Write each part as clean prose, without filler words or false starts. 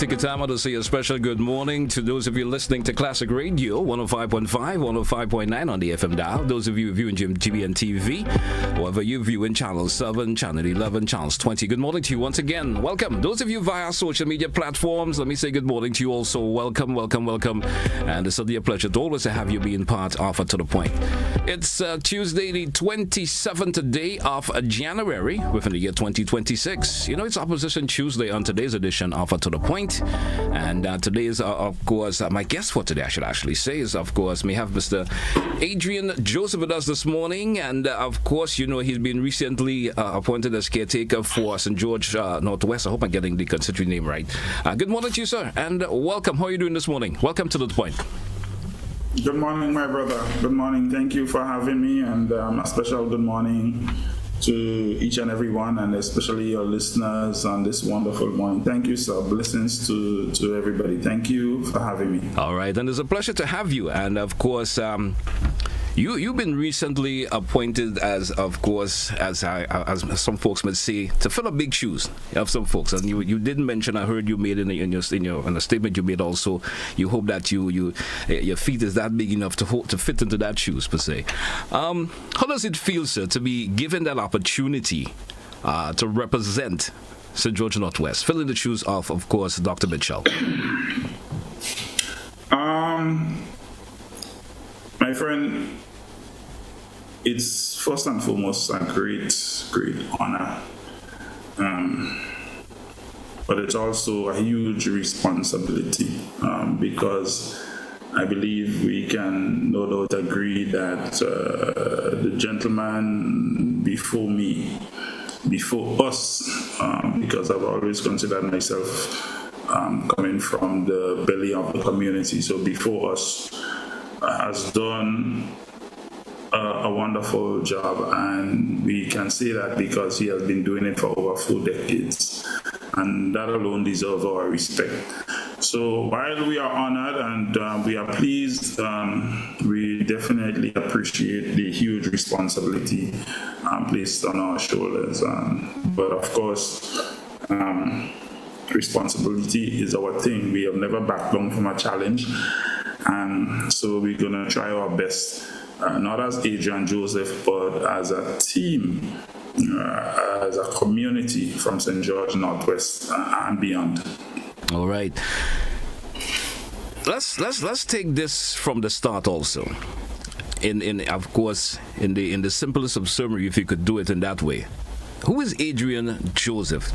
take a time out to say a special good morning to those of you listening to Classic Radio 105.5, 105.9 on the FM dial. Those of you viewing GBN TV, wherever you view in Channel 7, Channel 11, Channel 20. Good morning to you once again. Welcome. Those of you via social media platforms, let me say good morning to you also. Welcome. And it's a pleasure to always have you being part of To The Point. It's Tuesday, the 27th day of January within the year 2026. You know, it's Opposition Tuesday on today's edition of To The Point. And today is, of course, my guest for today, I should actually say, is, of course, we have Mr. Adrian Joseph with us this morning. And, of course, you know, he's been recently appointed as caretaker for St. George Northwest. I hope I'm getting the constituency name right. Good morning to you, sir, and welcome. How are you doing this morning? Welcome to The Point. Good morning, my brother. Good morning. Thank you for having me, and a special good morning to each and every one, and especially your listeners on this wonderful morning. Thank you, sir. Blessings to everybody. Thank you for having me. All right, and it's a pleasure to have you. And of course, you've been recently appointed as, of course, as some folks might say, to fill up big shoes of some folks. And you didn't mention, I heard you made in a statement you made also, you hope that your feet is that big enough to fit into that shoes per se. How does it feel, sir, to be given that opportunity to represent St. George Northwest, filling the shoes of course, Dr. Mitchell? My friend, it's first and foremost a great honor, but it's also a huge responsibility because I believe we can no doubt agree that the gentleman before us, because I've always considered myself coming from the belly of the community, so before us, has done a wonderful job, and we can say that because he has been doing it for over 4 decades, and that alone deserves our respect. So while we are honored and we are pleased, we definitely appreciate the huge responsibility placed on our shoulders. But of course, responsibility is our thing. We have never backed down from a challenge. And so we're going to try our best, not as Adrian Joseph, but as a team, as a community from St. George Northwest and beyond. All right. Let's take this from the start also. In of course, in the simplest of summary, if you could do it in that way. Who is Adrian Joseph?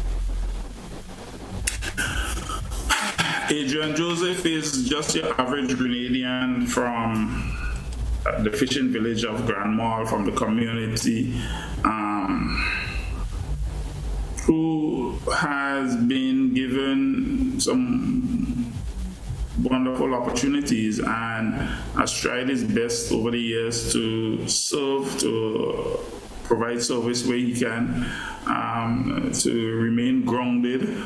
Adrian Joseph is just your average Grenadian from the fishing village of Grand Mall, from the community, who has been given some wonderful opportunities and has tried his best over the years to serve, to provide service where he can, to remain grounded,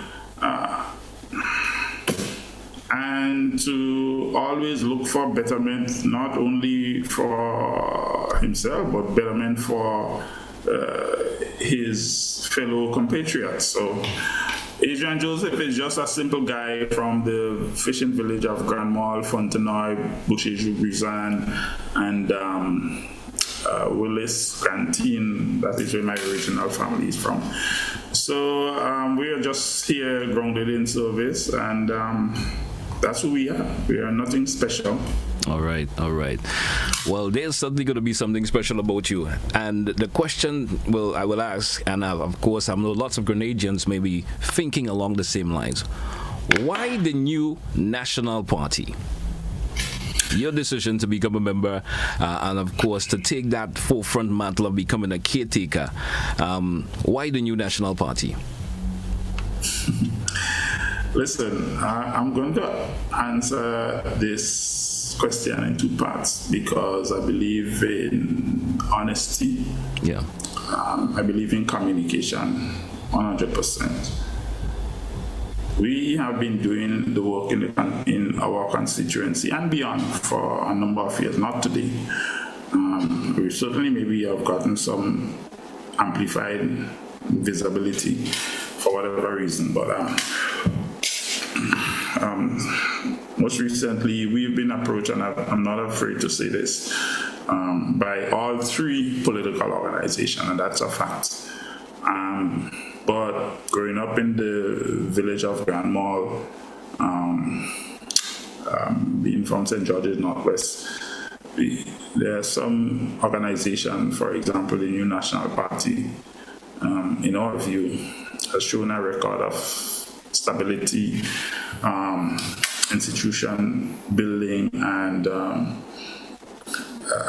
and to always look for betterment, not only for himself, but betterment for his fellow compatriots. So Adrian Joseph is just a simple guy from the fishing village of Grand Mall, Fontenoy, Boucher-Joubrizan, and Willis, Canteen. That is where my original family is from. So we are just here grounded in service, and that's who we are. We are nothing special. All right. Well, there's certainly going to be something special about you. And the question I will ask, and of course I know lots of Grenadians may be thinking along the same lines. Why the new National Party? Your decision to become a member and of course to take that forefront mantle of becoming a caretaker. Why the new National Party? Listen, I'm going to answer this question in 2 parts because I believe in honesty. Yeah. I believe in communication 100%. We have been doing the work in our constituency and beyond for a number of years, not today. We certainly maybe have gotten some amplified visibility for whatever reason, but most recently, we've been approached, and I'm not afraid to say this, by all three political organizations, and that's a fact. But growing up in the village of Grand Mall, being from St. George's Northwest, there are some organizations, for example, the New National Party, in our view, has shown a record of stability, institution building, and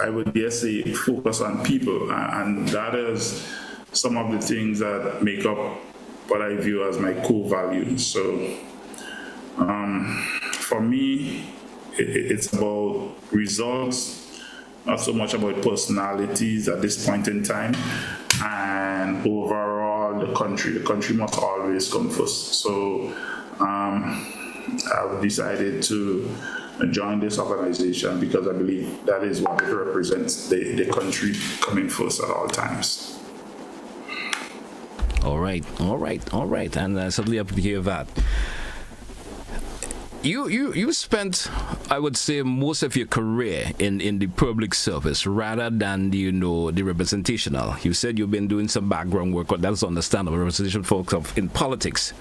I would dare say focus on people, and that is some of the things that make up what I view as my core values. So for me, it's about results, not so much about personalities at this point in time, and overall the country must always come first. So I've decided to join this organization because I believe that is what it represents, the country coming first at all times. All right, and I certainly have to hear that. You spent, I would say, most of your career in the public service rather than the representational. You said you've been doing some background work, but that's understandable. Representation folks in politics.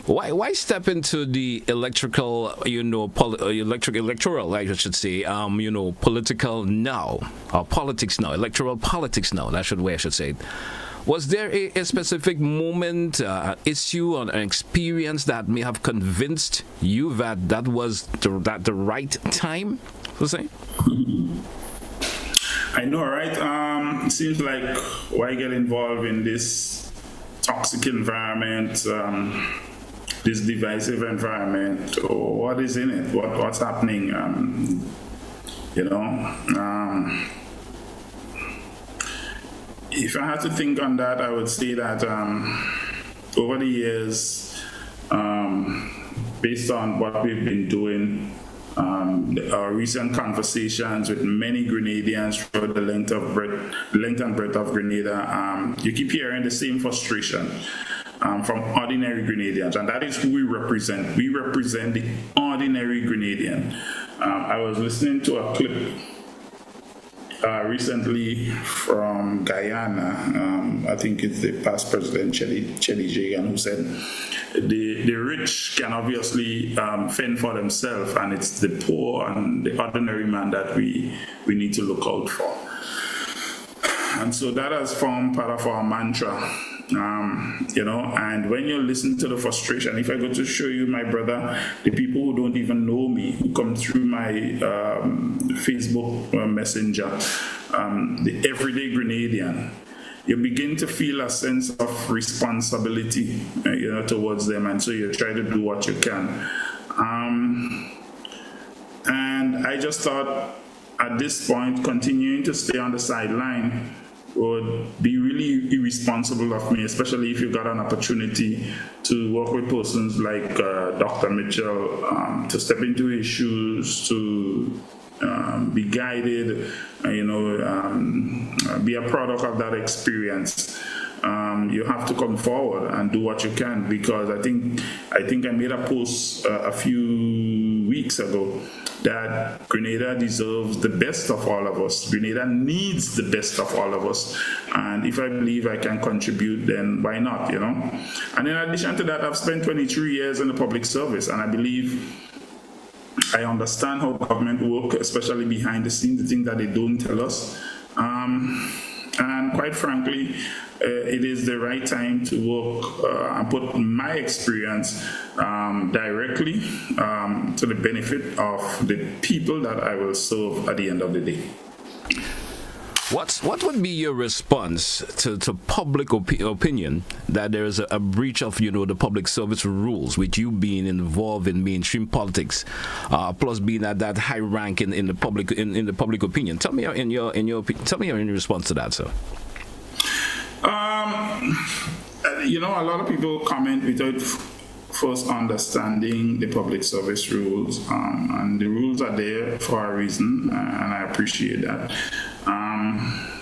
Why step into the electoral, I should say, political now, or politics now, electoral politics now? That's the way I should say it. Was there a specific moment, issue, or an experience that may have convinced you that was the right time to say? I know, right? It seems like why get involved in this toxic environment, this divisive environment, or what is in it? What's happening? If I had to think on that, I would say that over the years, based on what we've been doing, our recent conversations with many Grenadians throughout the length and breadth of Grenada, you keep hearing the same frustration from ordinary Grenadians, and that is who we represent. We represent the ordinary Grenadian. I was listening to a clip recently from Guyana. I think it's the past president, Chelly Jagan, who said the rich can obviously fend for themselves, and it's the poor and the ordinary man that we need to look out for. And so that has formed part of our mantra. And when you listen to the frustration, if I go to show you, my brother, the people who don't even know me, who come through my Facebook Messenger, the everyday Grenadian, you begin to feel a sense of responsibility, towards them, and so you try to do what you can. And I just thought, at this point, continuing to stay on the sideline would be really irresponsible of me, especially if you got an opportunity to work with persons like Dr. Mitchell, to step into his shoes, to be guided, be a product of that experience. You have to come forward and do what you can, because I think I made a post a few weeks ago that Grenada deserves the best of all of us. Grenada needs the best of all of us. And if I believe I can contribute, then why not, And in addition to that, I've spent 23 years in the public service, and I believe I understand how government work, especially behind the scenes, the things that they don't tell us. And quite frankly, it is the right time to work and put my experience directly to the benefit of the people that I will serve at the end of the day. What would be your response to public opinion that there is a breach of the public service rules, with you being involved in mainstream politics, plus being at that high rank in the public opinion? Tell me in your response to that, sir. A lot of people comment without first understanding the public service rules, and the rules are there for a reason, and I appreciate that.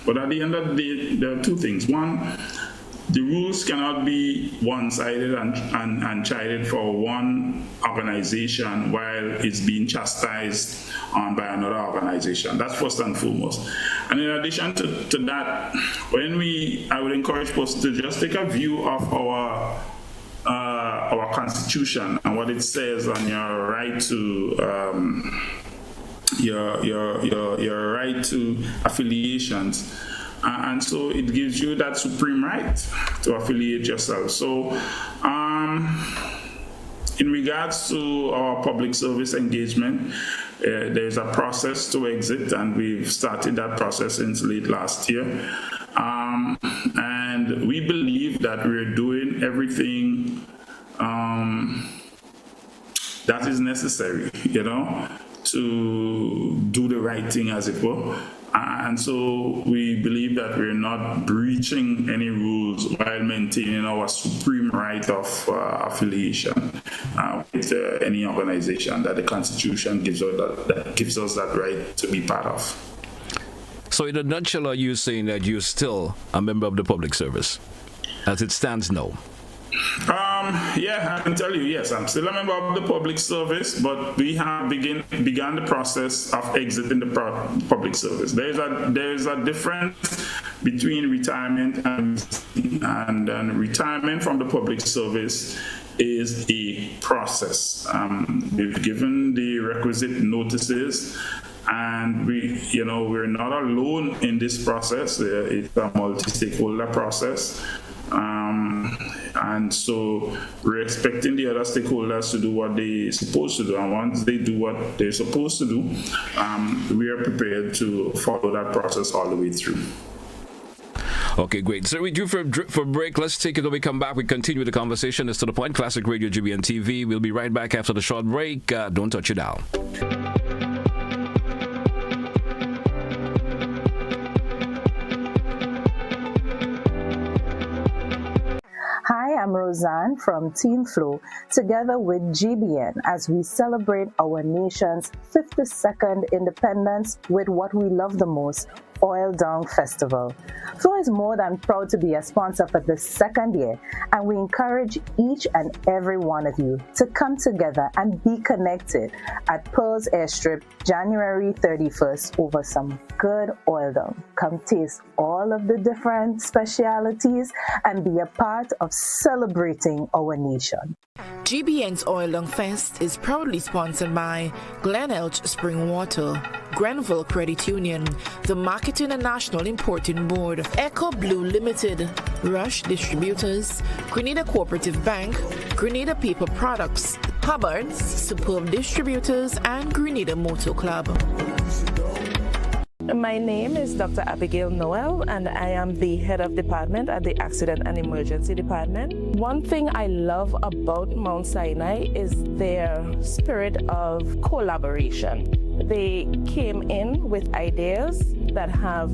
But at the end of the day, there are two things. One, the rules cannot be one-sided and chided for one organization while it's being chastised by another organization. That's first and foremost. And in addition to that, I would encourage folks to just take a view of our Constitution and what it says on your right to your right to affiliations. And so it gives you that supreme right to affiliate yourself. So in regards to our public service engagement, there's a process to exit, and we've started that process since late last year. And we believe that we're doing everything that is necessary, to do the right thing, as it were. And so we believe that we're not breaching any rules while maintaining our supreme right of affiliation with any organization that the Constitution gives us that right to be part of. So in a nutshell, are you saying that you're still a member of the public service as it stands now? Yeah, I can tell you, yes, I'm still a member of the public service, but we have begun the process of exiting the public service. There is a difference between retirement and retirement from the public service is a process. We've given the requisite notices, and we're not alone in this process. It's a multi-stakeholder process. And so we're expecting the other stakeholders to do what they're supposed to do. And once they do what they're supposed to do, we are prepared to follow that process all the way through. Okay, great. So we do for break. Let's take it when we come back. We continue the conversation. It's To The Point, Classic Radio, GBN TV. We'll be right back after the short break. Don't touch it down. Hi, I'm Roseanne from Team Flow, together with GBN as we celebrate our nation's 52nd independence with what we love the most, Oil Dung Festival. Flow is more than proud to be a sponsor for the second year, and we encourage each and every one of you to come together and be connected at Pearl's Airstrip January 31st over some good oil dung. Come taste all of the different specialities and be a part of celebrating our nation. GBN's Oil Dung Fest is proudly sponsored by Glen Spring Water, Grenville Credit Union, the Marketing and National Importing Board, Echo Blue Limited, Rush Distributors, Grenada Cooperative Bank, Grenada Paper Products, Hubbard's, Superb Distributors, and Grenada Motor Club. My name is Dr. Abigail Noel, and I am the head of department at the Accident and Emergency Department. One thing I love about Mount Sinai is their spirit of collaboration. They came in with ideas that have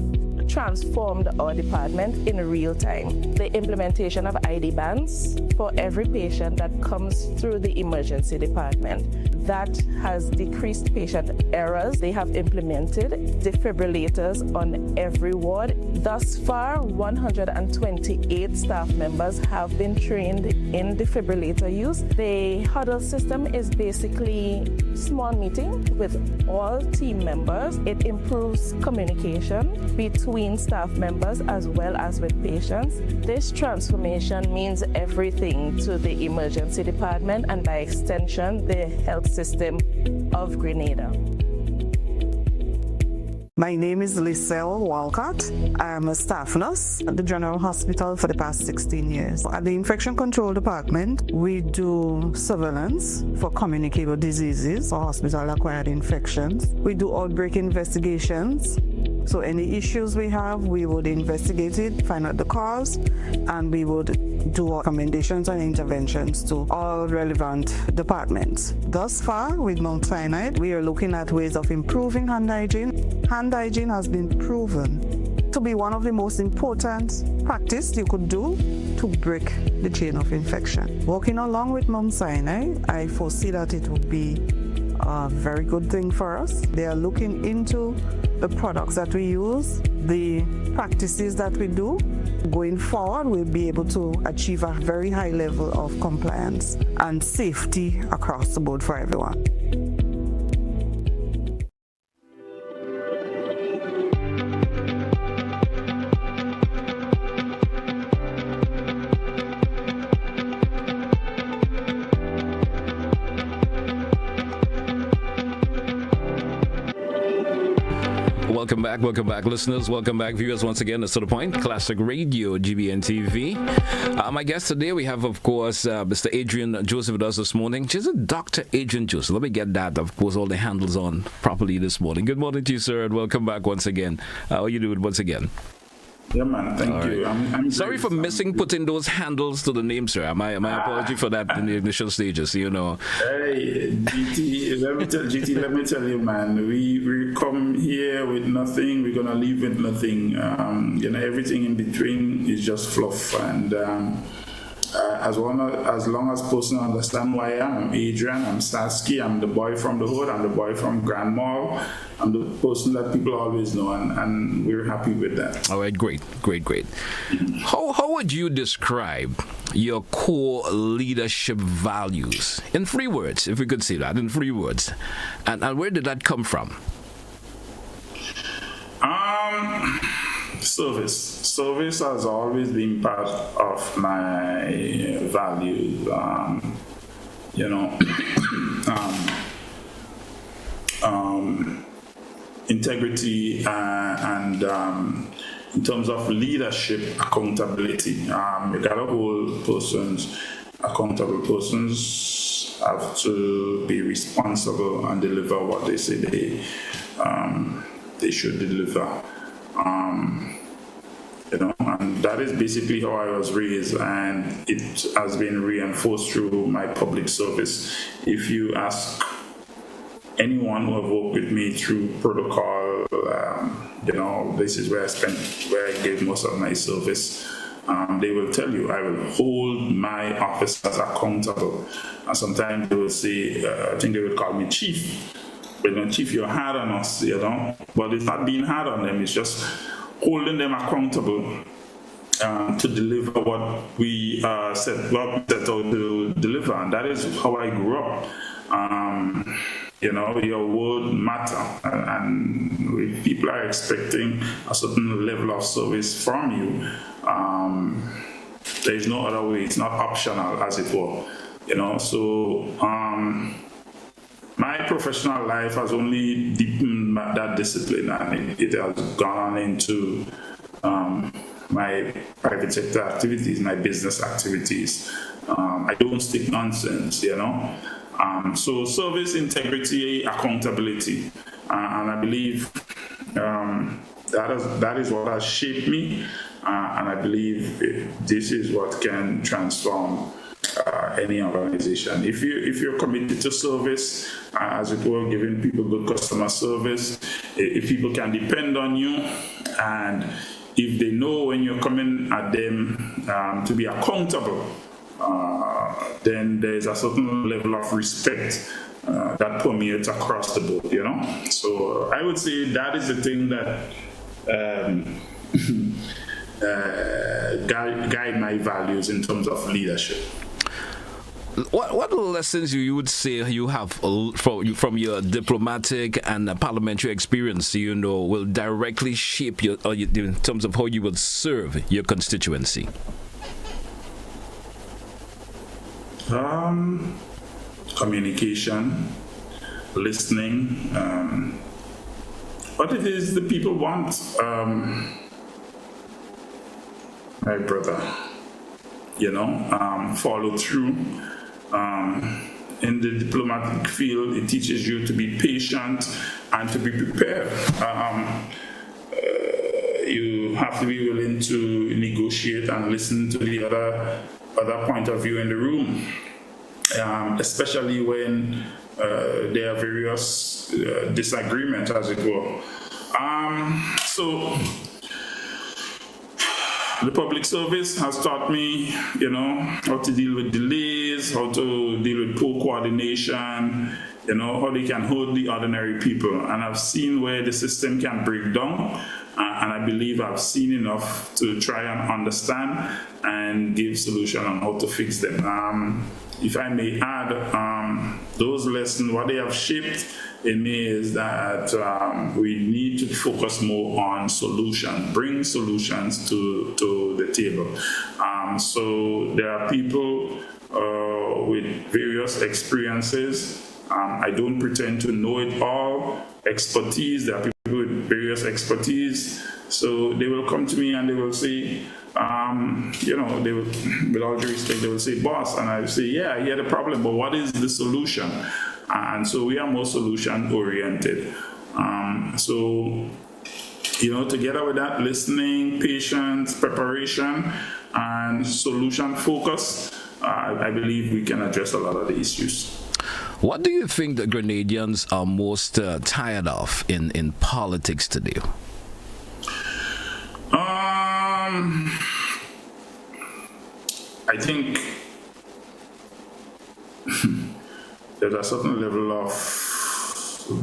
transformed our department in real time. The implementation of ID bands for every patient that comes through the emergency department. That has decreased patient errors. They have implemented defibrillators on every ward. Thus far, 128 staff members have been trained in defibrillator use. The huddle system is basically small meeting with all team members. It improves communication between staff members as well as with patients. This transformation means everything to the emergency department and by extension the health system of Grenada. My name is Lyselle Walcott. I'm a staff nurse at the General Hospital for the past 16 years. At the Infection Control Department, we do surveillance for communicable diseases or hospital-acquired infections. We do outbreak investigations. So any issues we have, we would investigate it, find out the cause, and we would do recommendations and interventions to all relevant departments. Thus far, with Mount Sinai, we are looking at ways of improving hand hygiene. Hand hygiene has been proven to be one of the most important practices you could do to break the chain of infection. Working along with Mount Sinai, I foresee that it would be a very good thing for us. They are looking into the products that we use, the practices that we do, going forward, we'll be able to achieve a very high level of compliance and safety across the board for everyone. Welcome back, listeners. Welcome back, viewers, once again. It's To The Point, Classic Radio, GBN TV. My guest today, we have, of course, Mr. Adrian Joseph with us this morning. She's a Dr. Adrian Joseph. Let me get that, of course, all the handles on properly this morning. Good morning to you, sir, and welcome back once again. How are you doing once again? Yeah, man. Thank you. I'm sorry for putting those handles to the name, sir. My apology for that in the initial stages. You know. Hey, GT. Let me tell you, man. We come here with nothing. We're gonna leave with nothing. Everything in between is just fluff. And as long as person understand who I am, I'm Adrian. I'm Sasky. I'm the boy from the hood. I'm the boy from Grand Mall. I'm the person that people always know, and we're happy with that. All right, great. How would you describe your core leadership values in 3 words, if we could say that in 3 words, and where did that come from? Service has always been part of my values. Integrity and in terms of leadership, accountability. You gotta hold persons accountable. Persons have to be responsible and deliver what they say they should deliver. And that is basically how I was raised, and it has been reinforced through my public service. If you ask anyone who have worked with me through protocol, this is where I gave most of my service. They will tell you I will hold my officers accountable. And sometimes they will say, I think they will call me chief. But Chief, you're hard on us, But it's not being hard on them, it's just holding them accountable to deliver what we set out to deliver. And that is how I grew up. Your word matter, and if people are expecting a certain level of service from you, there is no other way. It's not optional, as it were. So my professional life has only deepened that discipline, and it has gone on into my private sector activities, my business activities. I don't stick nonsense, So service, integrity, accountability, and I believe that is what has shaped me, and I believe this is what can transform any organization. If you're committed to service, as it were, giving people good customer service, if people can depend on you, and if they know when you're coming at them to be accountable, then there's a certain level of respect that permeates across the board, So I would say that is the thing that guide my values in terms of leadership. What lessons you would say you have from your diplomatic and parliamentary experience, will directly shape you in terms of how you will serve your constituency? Communication, listening, what it is the people want, my brother, follow through. In the diplomatic field, it teaches you to be patient and to be prepared. You have to be willing to negotiate and listen to the other point of view in the room, especially when there are various disagreements, as it were. So the public service has taught me, how to deal with delays, how to deal with poor coordination, how they can hold the ordinary people. And I've seen where the system can break down, and I believe I've seen enough to try and understand and give solution on how to fix them. If I may add, those lessons, what they have shaped in me is that we need to focus more on solution, bring solutions to the table. So there are people with various experiences. I don't pretend to know it all. Expertise, there are people with various expertise. So they will come to me and they will say, they will, with all due respect, they will say, boss, and I will say, yeah, I hear the problem, but what is the solution? And so we are more solution oriented. Together with that, listening, patience, preparation, and solution focus, I believe we can address a lot of the issues. What do you think the Grenadians are most tired of in politics today? I think there's a certain level of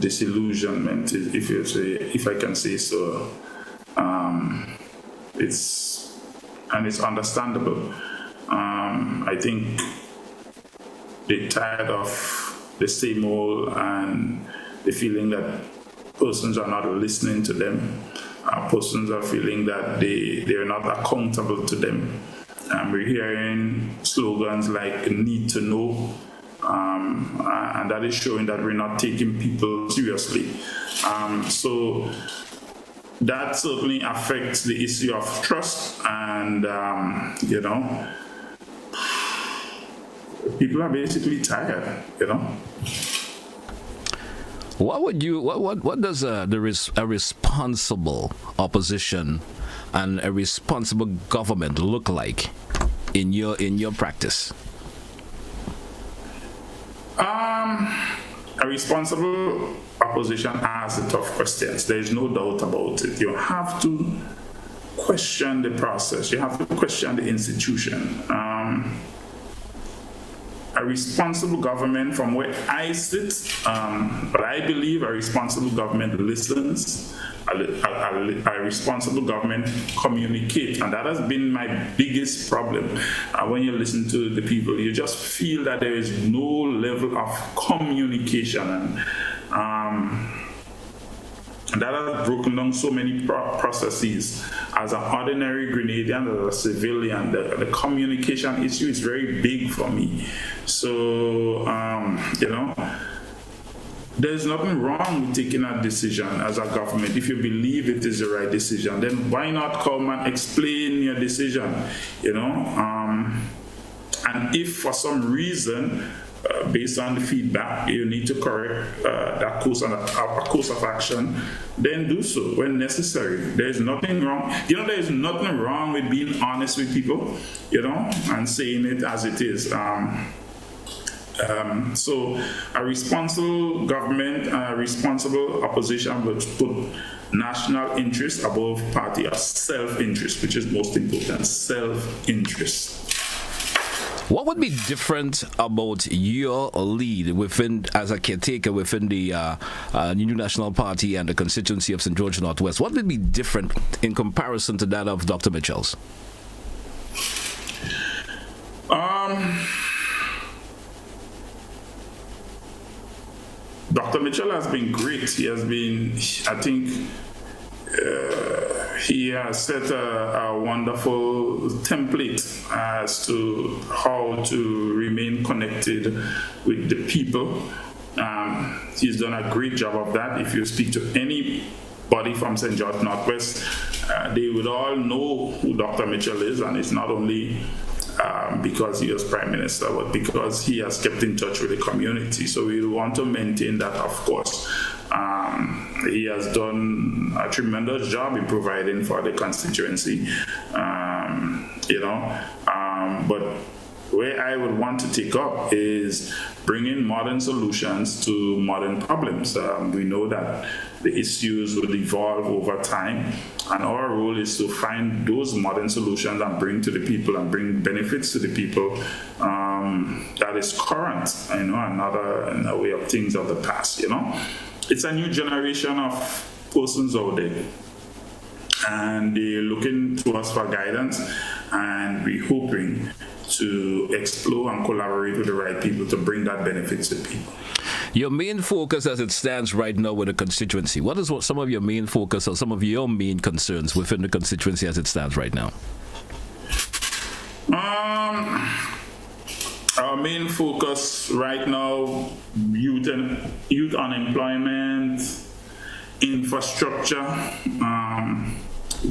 disillusionment, if I can say so. It's understandable. I think they're tired of the same old and the feeling that persons are not listening to them. Persons are feeling that they're not accountable to them. We're hearing slogans like need to know, and that is showing that we're not taking people seriously. So that certainly affects the issue of trust, and people are basically tired. What does a responsible opposition and a responsible government look like in your practice? A responsible opposition asks the tough questions. There is no doubt about it. You have to question the process. You have to question the institution. A responsible government, from where I sit, but I believe a responsible government listens. A responsible government communicates, and that has been my biggest problem. When you listen to the people, you just feel that there is no level of communication, and that has broken down so many processes. As an ordinary Grenadian, as a civilian, the communication issue is very big for me. So, there's nothing wrong with taking a decision as a government. If you believe it is the right decision, then why not come and explain your decision, and if for some reason, based on the feedback, you need to correct that course of action, then do so when necessary. There's nothing wrong. There's nothing wrong with being honest with people, and saying it as it is. So a responsible government, a responsible opposition will put national interest above party or self-interest, which is most important, self-interest. What would be different about your lead as a caretaker within the New National Party and the constituency of St. George Northwest? What would be different in comparison to that of Dr. Mitchell's? Dr. Mitchell has been great. He has been, I think, he has set a wonderful template as to how to remain connected with the people. He's done a great job of that. If you speak to anybody from St. George Northwest, they would all know who Dr. Mitchell is, and it's not only because he was Prime Minister, but because he has kept in touch with the community. So we want to maintain that, of course. He has done a tremendous job in providing for the constituency, but where I would want to take up is bringing modern solutions to modern problems. We know that the issues will evolve over time, and our role is to find those modern solutions and bring to the people and bring benefits to the people that that is current, and a way of things of the past. It's a new generation of persons out there, and they're looking to us for guidance, and we're hoping to explore and collaborate with the right people to bring that benefit to people. Your main focus as it stands right now with the constituency, what is some of your main focus or some of your main concerns within the constituency as it stands right now? Our main focus right now, youth unemployment, infrastructure. I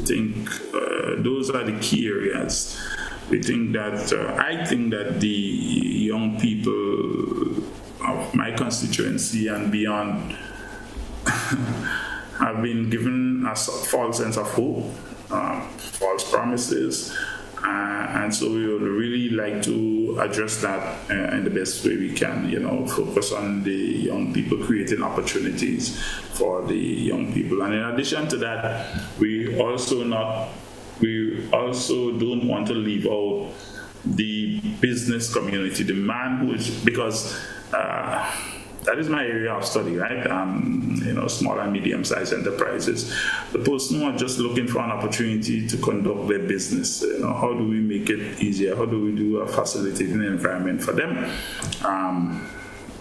think those are the key areas. I think that the young people of my constituency and beyond have been given a false sense of hope, false promises. And so we would really like to address that in the best way we can, focus on the young people, creating opportunities for the young people. And in addition to that, we also don't want to leave out the business community, the man who is, because that is my area of study, right? Small and medium-sized enterprises. The person who are just looking for an opportunity to conduct their business. How do we make it easier? How do we do a facilitating environment for them?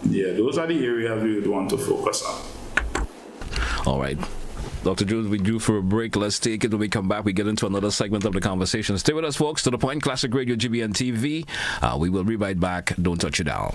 Those are the areas we would want to focus on. All right. Dr. Jones, we due for a break. Let's take it. When we come back, we get into another segment of the conversation. Stay with us, folks. To the Point, Classic Radio, GBN TV. We will be right back. Don't touch it down.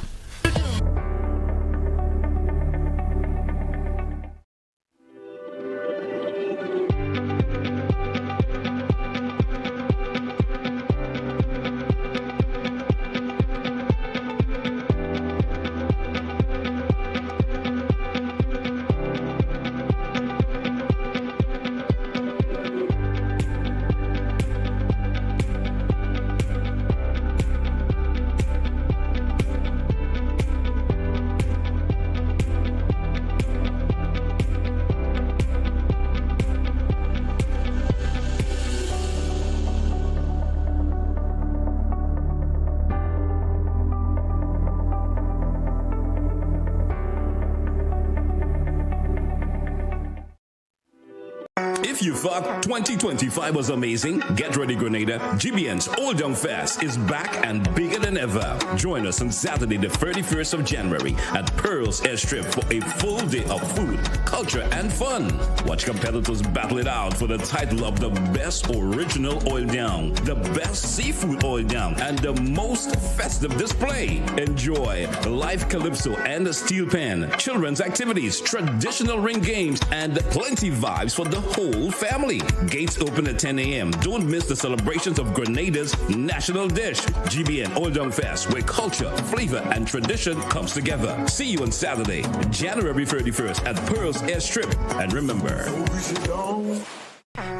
If you thought 2025 was amazing, get ready, Grenada. GBN's Old Young Fest is back and bigger than ever. Join us on Saturday, the 31st of January at Pearl's Airstrip for a full day of food, culture, and fun. Watch competitors battle it out for the title of the best original oil down, the best seafood oil down, and the most festive display. Enjoy live calypso and the steel pan, children's activities, traditional ring games, and plenty vibes for the whole family. Gates open at 10 a.m. Don't miss the celebrations of Grenada's national dish, GBN Old Young Fest, where culture, flavor, and tradition comes together. See you on Saturday, January 31st at Pearl's Airstrip. And remember,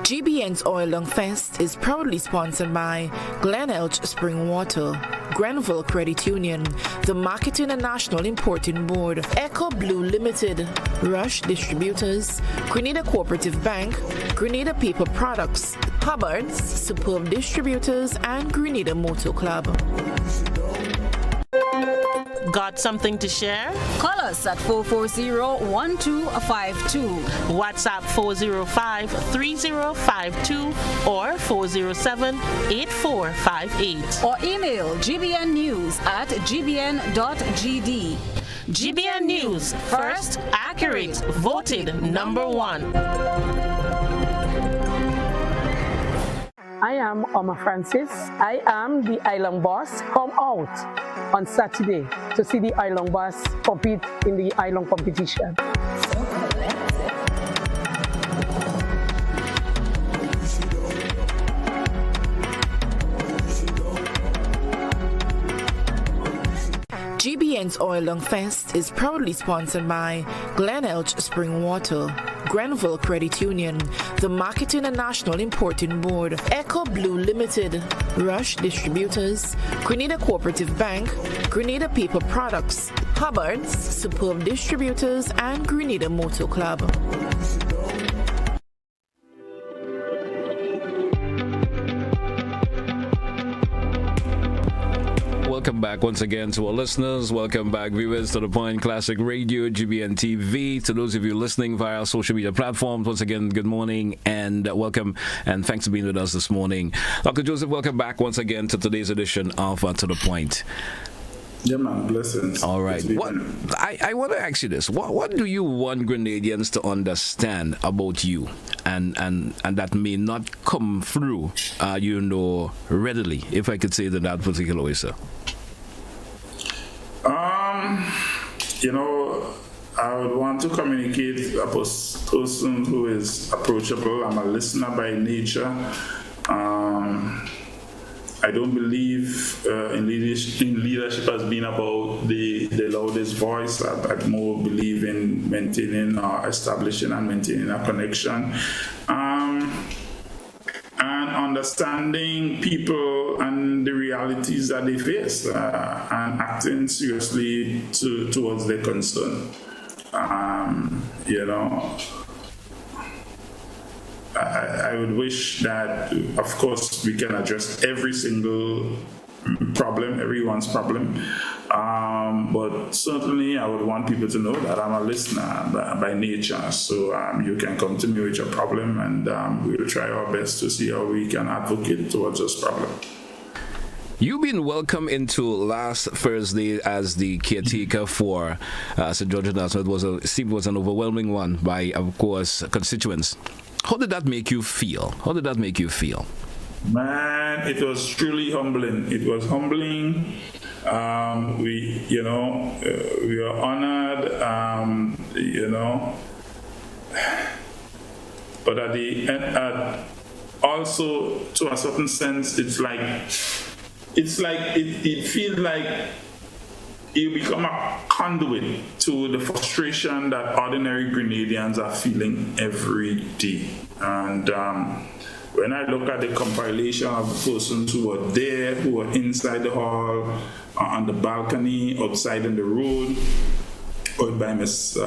GBN's Oil Long Fest is proudly sponsored by Glen Spring Water, Grenville Credit Union, the Marketing and National Importing Board, Echo Blue Limited, Rush Distributors, Grenada Cooperative Bank, Grenada Paper Products, Hubbard's, Superb Distributors, and Grenada Motor Club. Got something to share? Call us at 440-1252. WhatsApp 405-3052 or 407-8458. Or email gbnnews@gbn.gd. GBN News, first, accurate, voted #1. I am Oma Francis. I am the Island Boss. Come out on Saturday to see the Island Boss compete in the Island competition. GBN's Oil Long Fest is proudly sponsored by Glen Spring Water, Grenville Credit Union, the Marketing and National Importing Board, Echo Blue Limited, Rush Distributors, Grenada Cooperative Bank, Grenada Paper Products, Hubbard's, Superb Distributors, and Grenada Motor Club. welcome back once again to our listeners. Welcome back, viewers, to The Point Classic Radio, GBN TV. To those of you listening via our social media platforms, once again, good morning and welcome, and thanks for being with us this morning. Dr. Joseph, welcome back once again to today's edition of To The Point. Yeah, man, blessings. All right. I want to ask you this. What do you want Grenadians to understand about you and that may not come through, readily, if I could say it in that particular way, sir? I would want to communicate a person who is approachable. I'm a listener by nature. I don't believe in leadership as being about the loudest voice. I more believe in maintaining or establishing and maintaining a connection. And understanding people and the realities that they face and acting seriously towards their concern. I would wish that, of course, we can address every single problem, everyone's problem. But certainly I would want people to know that I'm a listener by nature. So you can come to me with your problem and we'll try our best to see how we can advocate towards this problem. You've been welcomed into last Thursday as the caretaker for St. George National. It was an overwhelming one by, of course, constituents. How did that make you feel? Man, it was truly humbling. It was humbling. We are honored. But at the end, also to a certain sense, it feels like you become a conduit to the frustration that ordinary Grenadians are feeling every day. And when I look at the compilation of the persons who were there, who were inside the hall, on the balcony, outside in the road, out by Miss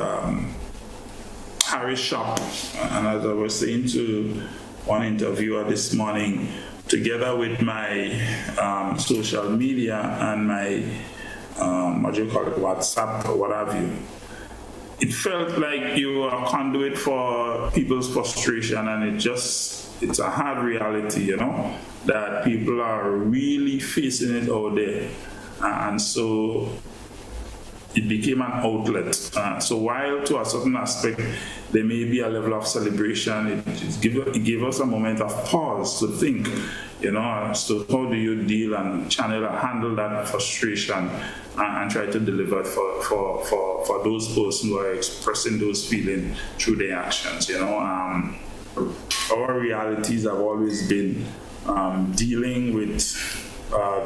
Harris' shop, and as I was saying to one interviewer this morning, together with my social media and my WhatsApp or what have you, it felt like you were a conduit for people's frustration, and it's a hard reality, that people are really facing it out there. And so it became an outlet. So while to a certain aspect there may be a level of celebration, it gave us a moment of pause to think, as to how do you deal and channel and handle that frustration and try to deliver for those persons who are expressing those feelings through their actions. Our realities have always been dealing with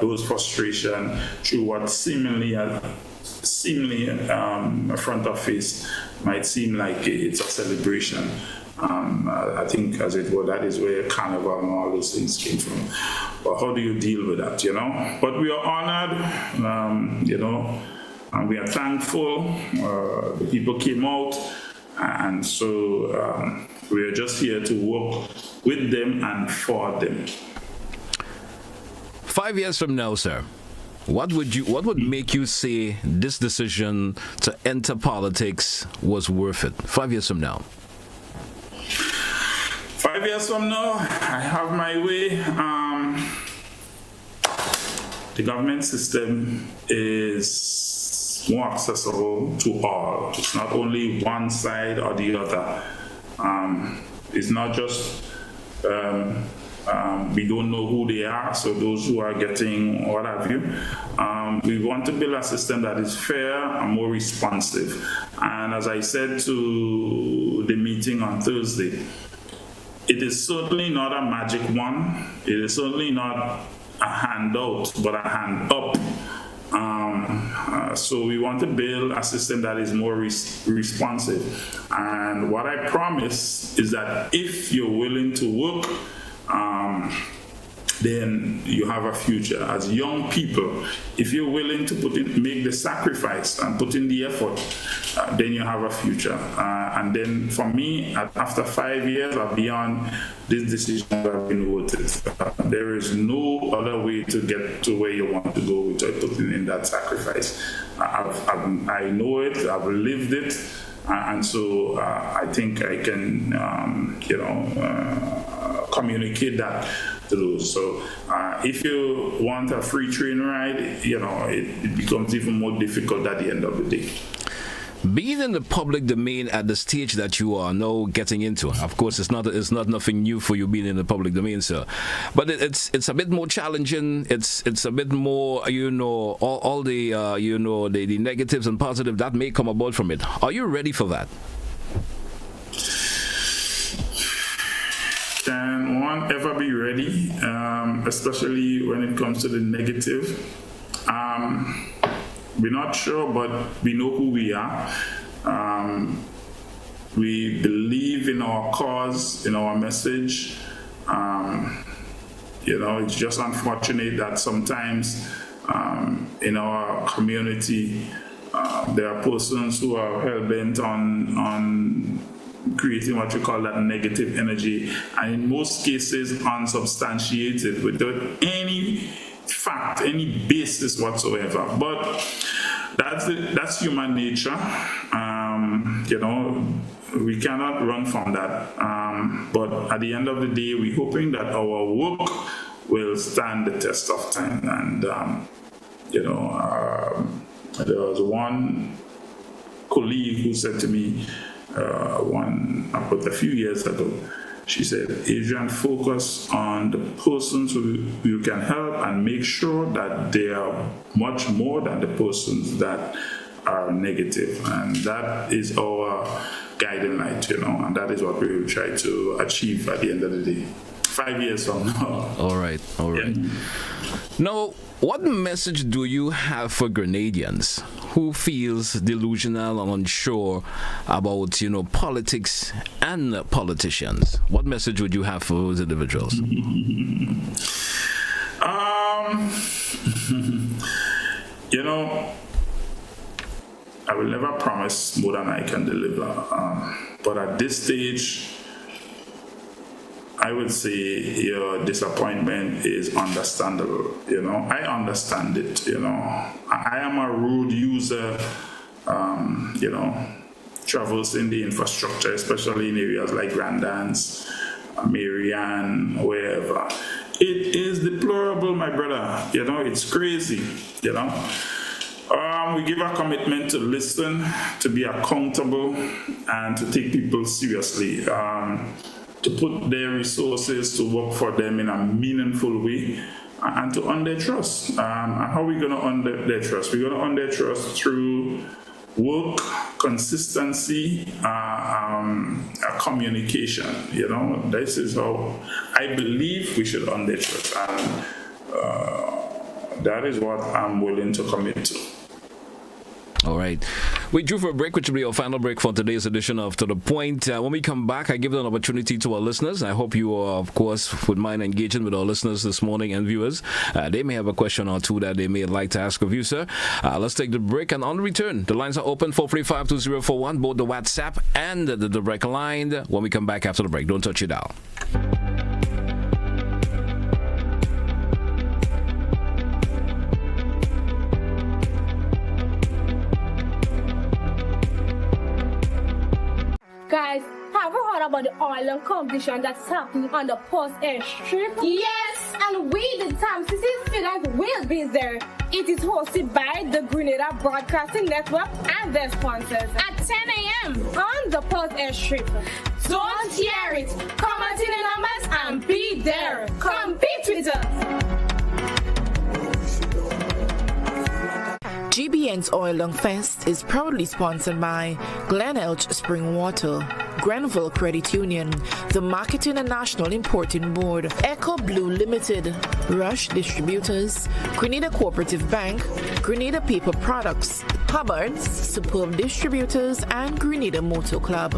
those frustrations through what seemingly front of face might seem like it's a celebration. I think, as it were, that is where carnival and all those things came from. But how do you deal with that, But we are honored, and we are thankful. The people came out, and so we are just here to work with them and for them. 5 years from now, sir, what would make you say this decision to enter politics was worth it? 5 years from now. 5 years from now, I have my way. The government system is more accessible to all. It's not only one side or the other. It's not just we don't know who they are, so those who are getting what have you. We want to build a system that is fair and more responsive. And as I said to the meeting on Thursday, it is certainly not a magic one. It is certainly not a handout, but a hand up. So we want to build a system that is more responsive. And what I promise is that if you're willing to work then you have a future. As young people, if you're willing to make the sacrifice and put in the effort, then you have a future. And then for me, after 5 years, I'll be on this decision that I've been worth it. There is no other way to get to where you want to go without putting in that sacrifice. I know it, I've lived it, and so I think I can, communicate that to those. So if you want a free train ride, it becomes even more difficult at the end of the day. Being in the public domain at the stage that you are now getting into, of course, it's not nothing new for you being in the public domain, sir. But it's a bit more challenging. It's a bit more, all the the negatives and positives that may come about from it. Are you ready for that? Can one ever be ready, especially when it comes to the negative? We're not sure, but we know who we are. We believe in our cause, in our message. It's just unfortunate that sometimes in our community, there are persons who are hell-bent on creating what you call that negative energy, and in most cases unsubstantiated, without any fact, any basis whatsoever. But that's human nature. We cannot run from that. But at the end of the day, we're hoping that our work will stand the test of time. And there was one colleague who said to me about a few years ago, she said, Adrian, focus on the persons who you can help and make sure that they are much more than the persons that are negative. And that is our guiding light, and that is what we will try to achieve at the end of the day. 5 years from now. All right. Yeah. Now, what message do you have for Grenadians who feels delusional and unsure about, politics and politicians? What message would you have for those individuals? I will never promise more than I can deliver. But at this stage, I would say your disappointment is understandable. I understand it. I am a road user, traversing the infrastructure, especially in areas like Grandance, Marianne, wherever. It is deplorable, my brother. It's crazy. We give a commitment to listen, to be accountable, and to take people seriously. To put their resources to work for them in a meaningful way, and to earn their trust. And how are we going to earn their trust? We're going to earn their trust through work, consistency, communication. This is how I believe we should earn their trust. And that is what I'm willing to commit to. All right. We drew for a break, which will be our final break for today's edition of To The Point. When we come back, I give an opportunity to our listeners. I hope you, of course, would mind engaging with our listeners this morning and viewers. They may have a question or two that they may like to ask of you, sir. Let's take the break, and on return, the lines are open, 435-2041, both the WhatsApp and the direct line. When we come back after the break, don't touch your dial. Guys, have you heard about the island competition that's happening on the Post Airstrip? Yes, and we, the Time City students, will be there. It is hosted by the Grenada Broadcasting Network and their sponsors at 10 a.m. on the Post Airstrip. Don't hear it. Come out in the numbers and be there. Compete with us. GBN's Oil Fest is proudly sponsored by Glen Spring Water, Grenville Credit Union, the Marketing and National Importing Board, Echo Blue Limited, Rush Distributors, Grenada Cooperative Bank, Grenada Paper Products, Hubbard's, Superb Distributors, and Grenada Motor Club.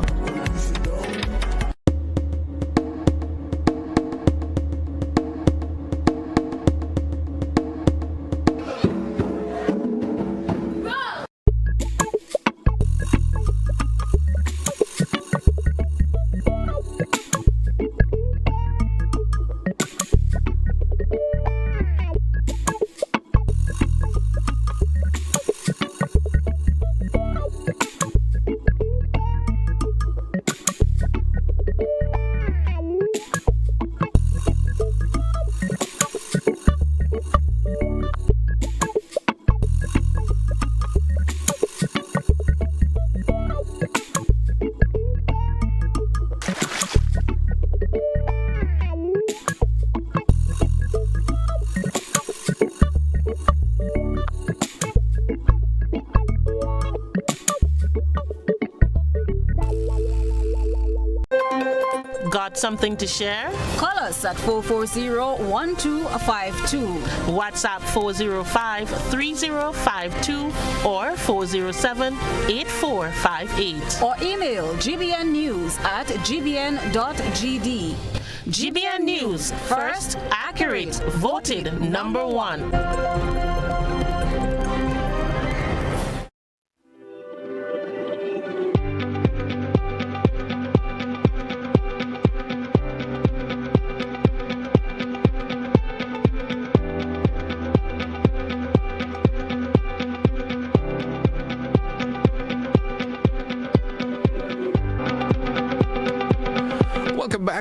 Got something to share? Call us at 440-1252. WhatsApp 405-3052 or 407-8458. Or email gbnnews@gbn.gd. GBN News, first, accurate, voted #1.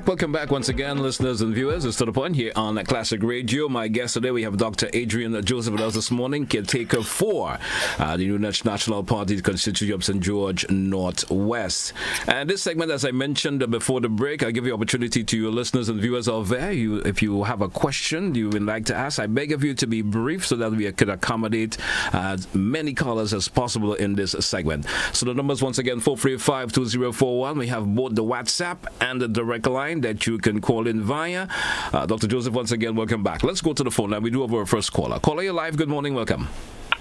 Welcome back once again, listeners and viewers. It's to the point here on Classic Radio. My guest today, we have Dr. Adrian Joseph with us this morning, caretaker for the New National Party Constituency of St. George Northwest. And this segment, as I mentioned before the break, I give you opportunity to your listeners and viewers out there. If you have a question you would like to ask, I beg of you to be brief so that we could accommodate as many callers as possible in this segment. So the numbers once again, 435-2041. We have both the WhatsApp and the direct line that you can call in via. Dr. Joseph, once again, welcome back. Let's go to the phone now. We do have our first caller. Caller, you're live. Good morning. Welcome.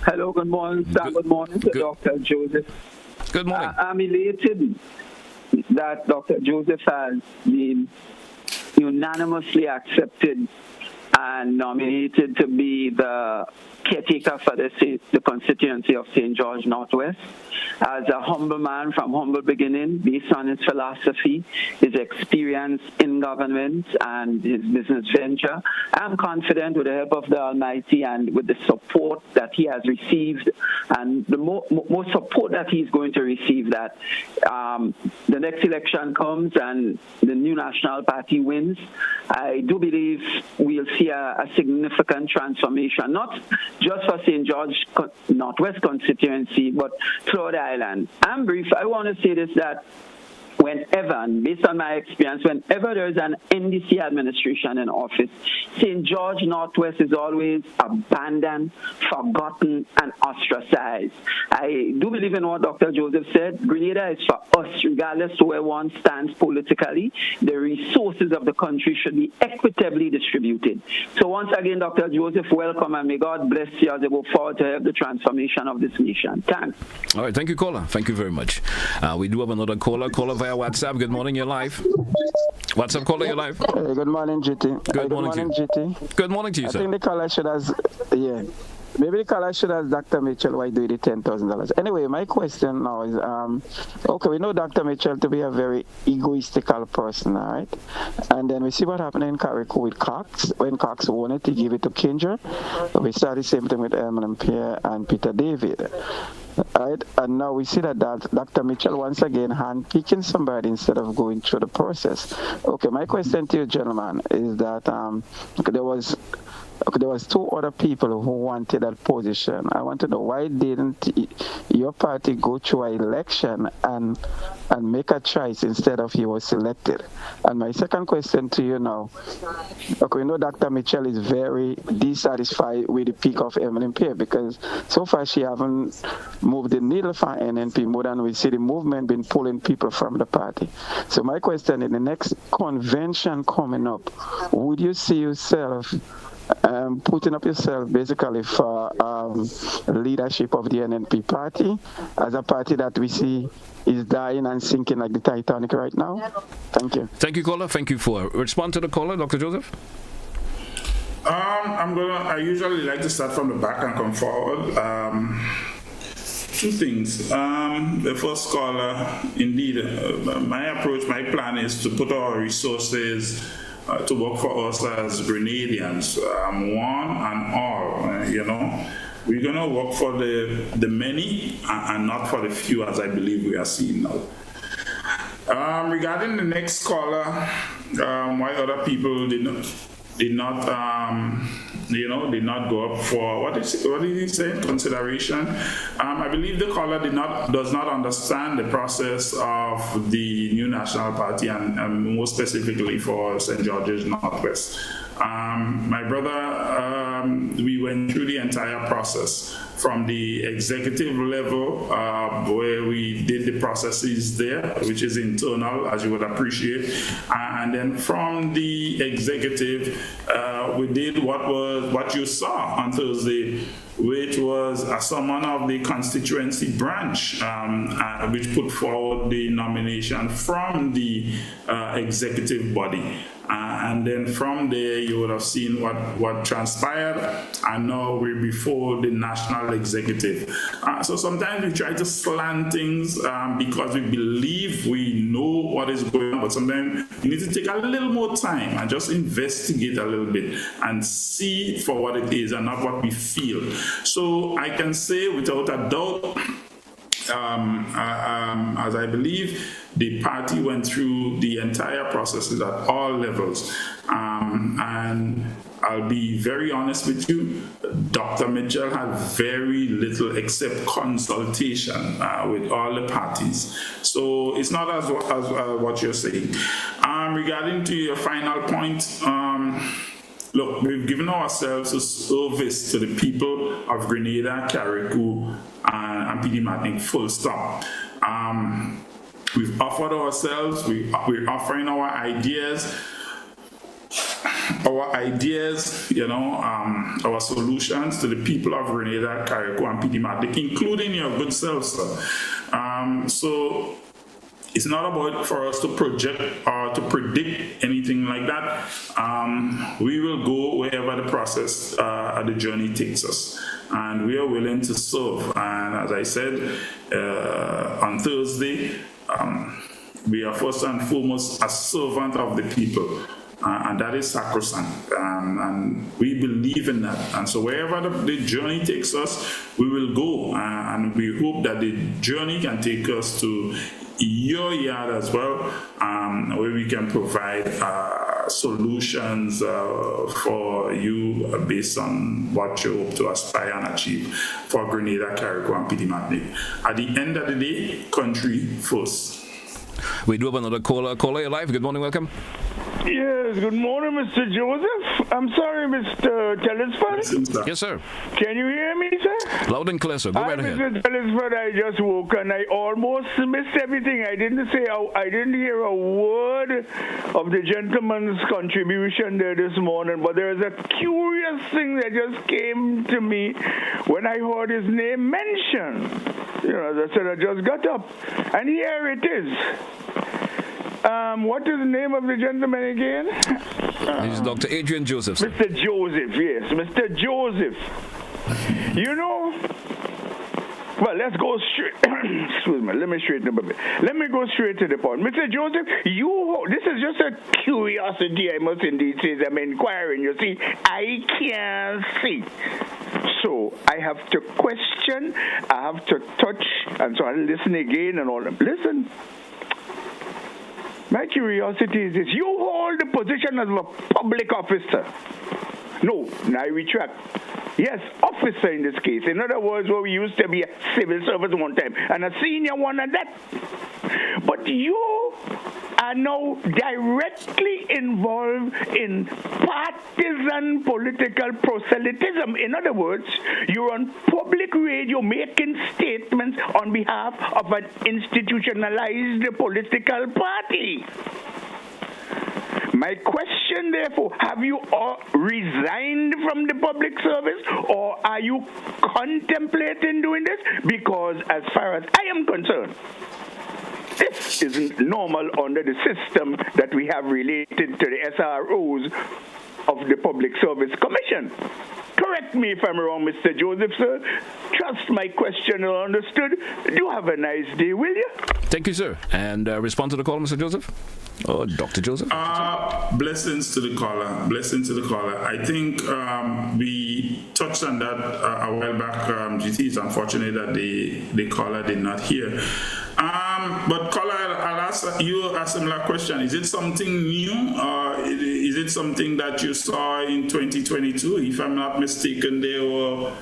Hello. Good morning, sir. Good morning to Dr. Joseph. Good morning. I'm elated that Dr. Joseph has been unanimously accepted and nominated to be the caretaker for the constituency of St. George Northwest. As a humble man from humble beginning, based on his philosophy, his experience in government, and his business venture, I'm confident with the help of the Almighty and with the support that he has received, and the more support that he's going to receive, that the next election comes and the New National Party wins, I do believe we'll see a significant transformation, not just for St. George Northwest constituency, but throughout the island. I'm brief. I want to say this, that whenever, and based on my experience, whenever there's an NDC administration in office, St. George Northwest is always abandoned, forgotten, and ostracized. I do believe in what Dr. Joseph said. Grenada is for us, regardless of where one stands politically. The resources of the country should be equitably distributed. So once again, Dr. Joseph, welcome, and may God bless you as I go forward to help the transformation of this nation. Thanks. All right, thank you, caller. Thank you very much. We do have another caller via WhatsApp. Good morning, you're live. WhatsApp caller, you're live. Hey, good morning, GT. Good morning, GT. Good morning to you, sir. I think the caller should have, maybe the caller should ask Dr. Mitchell why do the $10,000. Anyway, my question now is, okay, we know Dr. Mitchell to be a very egoistical person, all right? And then we see what happened in Caretaker with Cox. When Cox won it, he gave it to Kinger. We saw the same thing with Eminem Pierre and Peter David. Right, and now we see that Dr. Mitchell once again handpicking somebody instead of going through the process. Okay, my question to you, gentlemen, is that there was two other people who wanted that position. I want to know, why didn't your party go through an election and make a choice instead of he was selected? And my second question to you now, okay, we know Dr. Mitchell is very dissatisfied with the peak of Emily Pierre, because so far she haven't moved the needle for NNP more than we see the movement been pulling people from the party. So my question, in the next convention coming up, would you see yourself putting up yourself basically for leadership of the NNP party, as a party that we see is dying and sinking like the Titanic right now? Thank you. Thank you, caller. Thank you for respond to the caller, Dr. Joseph. I usually like to start from the back and come forward. Two things. The first caller, indeed, my approach, my plan is to put our resources to work for us as Grenadians, one and all. We're going to work for the many and not for the few, as I believe we are seeing now. Regarding the next caller, why other people did not go up for what did he say? Consideration. I believe the caller does not understand the process of the New National Party and more specifically for St. George's Northwest. My brother, we went through the entire process from the executive level, where we did the processes there, which is internal, as you would appreciate, and then from the executive, we did what you saw on Thursday, which was a summon of the constituency branch, which put forward the nomination from the executive body. And then from there, you would have seen what transpired, and now we're before the national executive. So sometimes we try to slant things because we believe we know what is going on, but sometimes you need to take a little more time and just investigate a little bit and see for what it is and not what we feel. So I can say without a doubt, as I believe, the party went through the entire processes at all levels. And I'll be very honest with you, Dr. Mitchell had very little except consultation with all the parties. So it's not as what you're saying. Regarding to your final point, look, we've given ourselves a service to the people of Grenada, Carriacou, and PD Martinique, full stop. We've offered ourselves, we're offering our ideas, our solutions to the people of Grenada, Carriacou, and PD Martinique, including your good self, sir. So it's not about for us to project or to predict anything like that. We will go wherever the process, the journey takes us. And we are willing to serve. And as I said on Thursday, we are first and foremost a servant of the people. And that is sacrosanct. And we believe in that. And so wherever the journey takes us, we will go. And we hope that the journey can take us to your yard as well, where we can provide solutions for you based on what you hope to aspire and achieve for Grenada, Carriacou, and PD Martinique. At the end of the day, country first. We do have another caller. Caller, you're live. Good morning, welcome. Yes, good morning, Mr. Joseph. I'm sorry, Mr. Telesford. Yes, sir. Can you hear me, sir? Loud and clear, sir. Go right ahead. Mr. Telesford, I just woke and I almost missed everything. I didn't hear a word of the gentleman's contribution there this morning, but there is a curious thing that just came to me when I heard his name mentioned. You know, as I said, I just got up, and here it is. What is the name of the gentleman again? He's Dr. Adrian Joseph. Sir. Mr. Joseph, yes, Mr. Joseph. You know, well, let's go straight. Excuse me, let me straighten up a bit. Let me go straight to the point. Mr. Joseph, this is just a curiosity, I must indeed say. I'm inquiring. You see, I can't see. So I have to question, I have to touch, and so I listen again and all. Listen. My curiosity is this. You hold the position as a public officer. No, I retract. Yes, officer in this case. In other words, where we used to be a civil service one time, and a senior one at that. But you are now directly involved in partisan political proselytism. In other words, you're on public radio making statements on behalf of an institutionalized political party. My question, therefore, have you resigned from the public service, or are you contemplating doing this? Because as far as I am concerned, this isn't normal under the system that we have related to the SROs of the Public Service Commission. Correct me if I'm wrong, Mr. Joseph, sir. Trust my question are understood. Do have a nice day, will you? Thank you, sir. And respond to the call, Mr. Joseph? Or Dr. Joseph? Blessings to the caller. Blessings to the caller. I think we touched on that a while back. GT, it's unfortunate that the caller did not hear. But caller, I'll ask you a similar question. Is it something new? Is it something that you saw in 2022? If I'm not mistaken, there were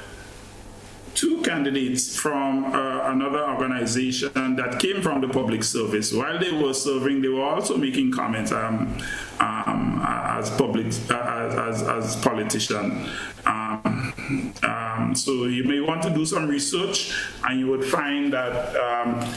two candidates from another organization that came from the public service. While they were serving, they were also making comments. I as politicians. So you may want to do some research, and you would find that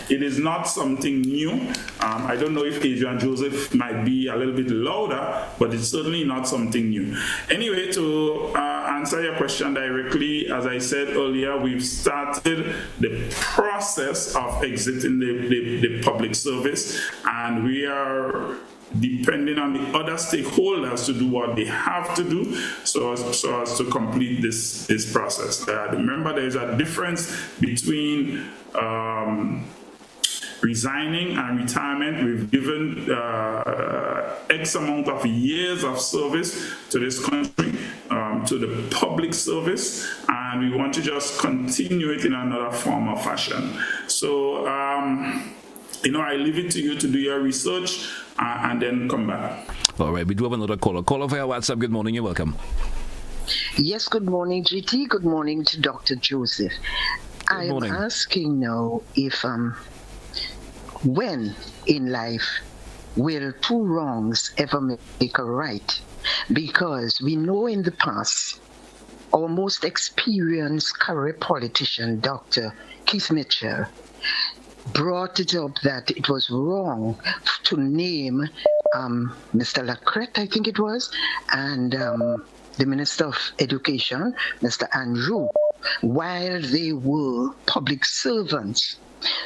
it is not something new. I don't know if Adrian Joseph might be a little bit louder, but it's certainly not something new. Anyway, to answer your question directly, as I said earlier, we've started the process of exiting the public service, and we are depending on the other stakeholders to do what they have to do so as to complete this process. Remember, there is a difference between resigning and retirement. We've given X amount of years of service to this country, to the public service, and we want to just continue it in another form or fashion. So, I leave it to you to do your research and then come back. All right, we do have another caller. Caller via WhatsApp. Good morning, you're welcome. Yes, good morning, GT. Good morning to Dr. Joseph. I am asking now if when in life will two wrongs ever make a right? Because we know in the past, our most experienced career politician, Dr. Keith Mitchell, brought it up that it was wrong to name Mr. Lacrette, I think it was, and the Minister of Education, Mr. Andrew, while they were public servants.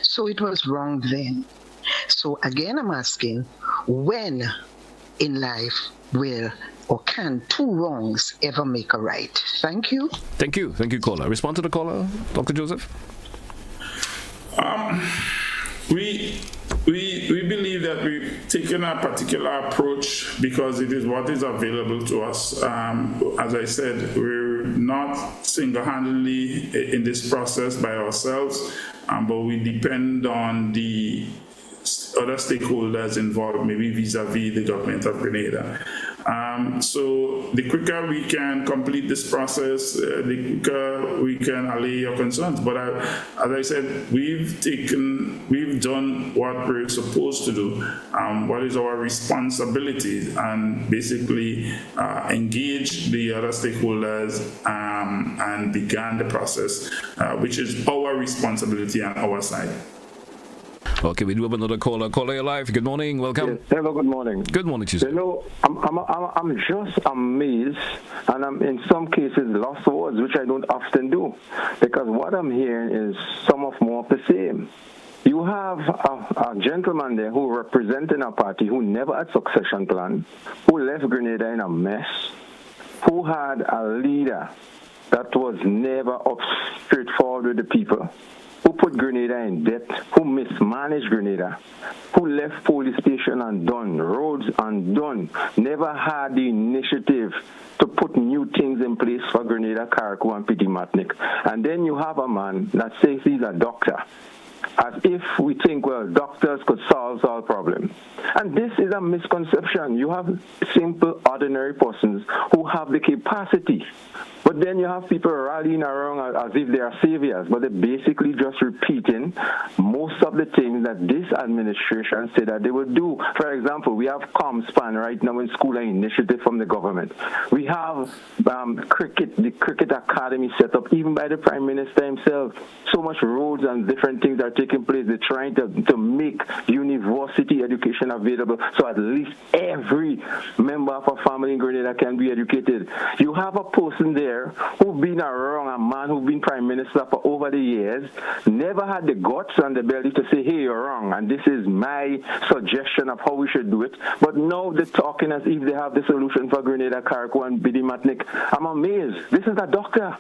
So it was wrong then. So again, I'm asking, when in life will or can two wrongs ever make a right? Thank you. Thank you, caller. Respond to the caller, Dr. Joseph. We believe that we've taken a particular approach because it is what is available to us. As I said, we're not single-handedly in this process by ourselves, but we depend on the other stakeholders involved, maybe vis-a-vis the government of Grenada. So the quicker we can complete this process, the quicker we can allay your concerns. But as I said, we've done what we're supposed to do, what is our responsibility, and basically engage the other stakeholders and began the process, which is our responsibility on our side. Okay, we do have another caller. Caller, you're live. Good morning. Welcome. Yes, hello, good morning. Good morning to you. I'm just amazed, and I'm in some cases lost words, which I don't often do, because what I'm hearing is some of more of the same. You have a gentleman there who representing a party who never had succession plan, who left Grenada in a mess, who had a leader that was never straightforward with the people, who put Grenada in debt, who mismanaged Grenada, who left police station undone, roads undone, never had the initiative to put new things in place for Grenada, Caretaker, and Matnik. And then you have a man that says he's a doctor, as if we think, well, doctors could solve all problems. And this is a misconception. You have simple, ordinary persons who have the capacity. But then you have people rallying around as if they are saviors, but they're basically just repeating most of the things that this administration said that they would do. For example, we have ComSpan right now in school, an initiative from the government. We have the cricket academy set up, even by the Prime Minister himself. So much roads and different things are taking place. They're trying to make university education available so at least every member of a family in Grenada can be educated. You have a person there who've been around, a man who's been Prime Minister for over the years, never had the guts and the belly to say, hey, you're wrong, and this is my suggestion of how we should do it. But now they're talking as if they have the solution for Grenada, Caretaker, and Matnik. I'm amazed. This is a doctor.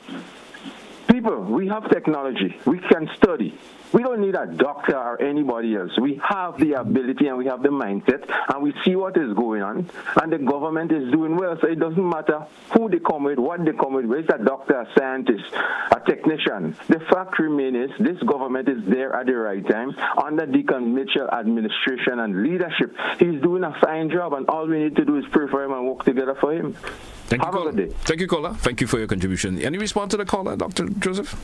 People, we have technology. We can study. We don't need a doctor or anybody else. We have the ability and we have the mindset, and we see what is going on, and the government is doing well. So it doesn't matter who they come with, what they come with, whether it's a doctor, a scientist, a technician. The fact remains this government is there at the right time under Deacon Mitchell administration and leadership. He's doing a fine job, and all we need to do is pray for him and work together for him. Thank you, caller. Thank you, caller. Thank you for your contribution. Any response to the caller, Dr. Joseph?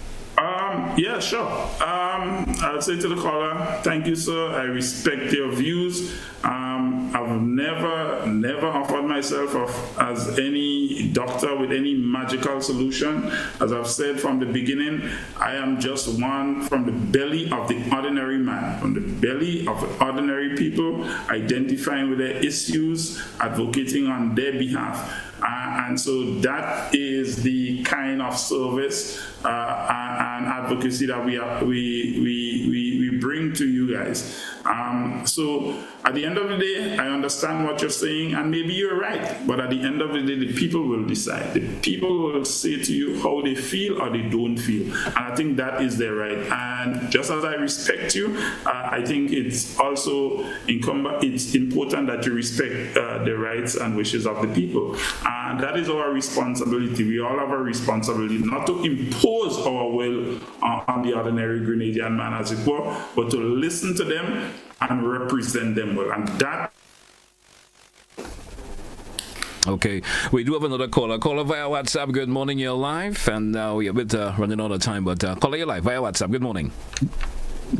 Yeah, sure. I'll say to the caller, thank you, sir. I respect your views. I've never offered myself as any doctor with any magical solution. As I've said from the beginning, I am just one from the belly of the ordinary man, from the belly of the ordinary people, identifying with their issues, advocating on their behalf. And so that is the kind of service and advocacy that we bring to you guys. So at the end of the day, I understand what you're saying, and maybe you're right. But at the end of the day, the people will decide. The people will say to you how they feel or they don't feel. And I think that is their right. And just as I respect you, I think it's also it's important that you respect the rights and wishes of the people. And that is our responsibility. We all have a responsibility not to impose our will on the ordinary Grenadian man, as it were, but to listen to them and represent them well. And that. Okay, we do have another caller. Caller via WhatsApp. Good morning, you're live. And we're a bit running out of time, but caller, you're live via WhatsApp. Good morning.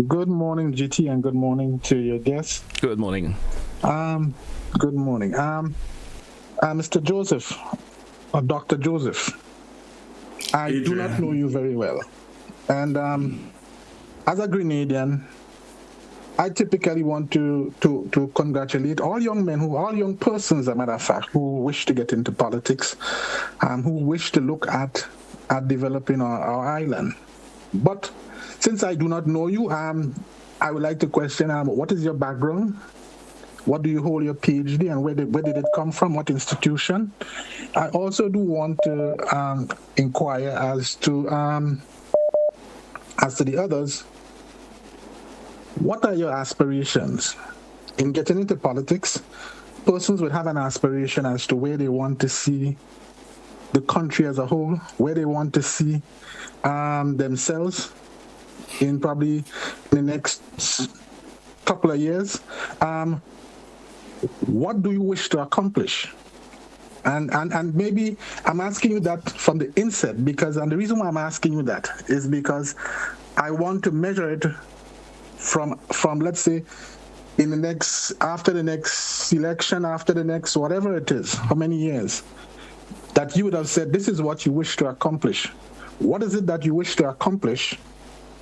Good morning, GT, and good morning to your guests. Good morning. Good morning. Mr. Joseph, or Dr. Joseph, I Adrian. do not know you very well. And as a Grenadian, I typically want to congratulate all young men, all young persons, as a matter of fact, who wish to get into politics, who wish to look at developing our island. But since I do not know you, I would like to question, what is your background? What do you hold your PhD, and where did it come from? What institution? I also do want to inquire as to the others. What are your aspirations in getting into politics? Persons would have an aspiration as to where they want to see the country as a whole, where they want to see themselves in probably the next couple of years. What do you wish to accomplish? And maybe I'm asking you that from the inset, and the reason why I'm asking you that is because I want to measure it from let's say after the next election, after the next whatever it is, how many years, that you would have said this is what you wish to accomplish. What is it that you wish to accomplish,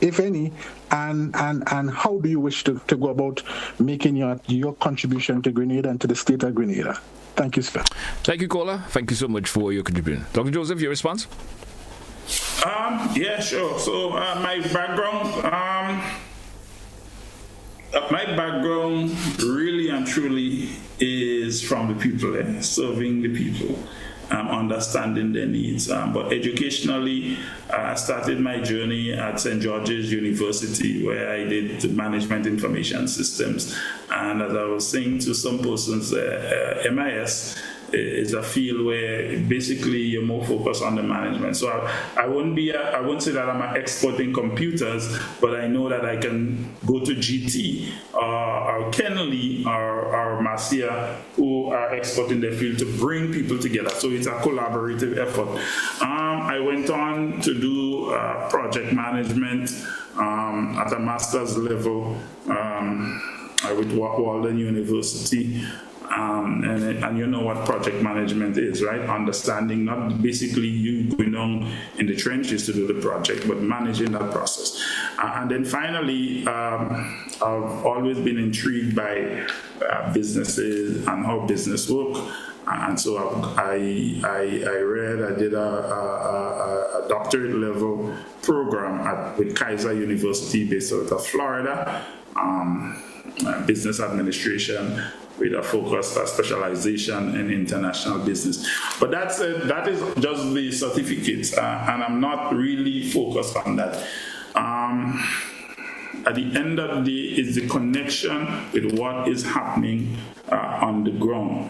if any, and how do you wish to go about making your contribution to Grenada and to the state of Grenada? Thank you, sir. Thank you, caller. Thank you so much for your contribution. Dr. Joseph, your response? Yeah, sure. So my background really and truly is from the people, serving the people, understanding their needs. But educationally, I started my journey at St. George's University, where I did management information systems. And as I was saying to some persons, MIS is a field where basically you're more focused on the management. So I wouldn't say that I'm an expert in computers, but I know that I can go to GT or Kennelly or Marcia, who are expert in their field, to bring people together. So it's a collaborative effort. I went on to do project management at a master's level with Walden University. And you know what project management is, right? Understanding, not basically you going on in the trenches to do the project, but managing that process. And then finally, I've always been intrigued by businesses and how business work. And so I did a doctorate level program with Kaiser University based out of Florida, business administration, with a focus, specialization in international business. But that is just the certificates, and I'm not really focused on that. At the end of the day, it's the connection with what is happening on the ground.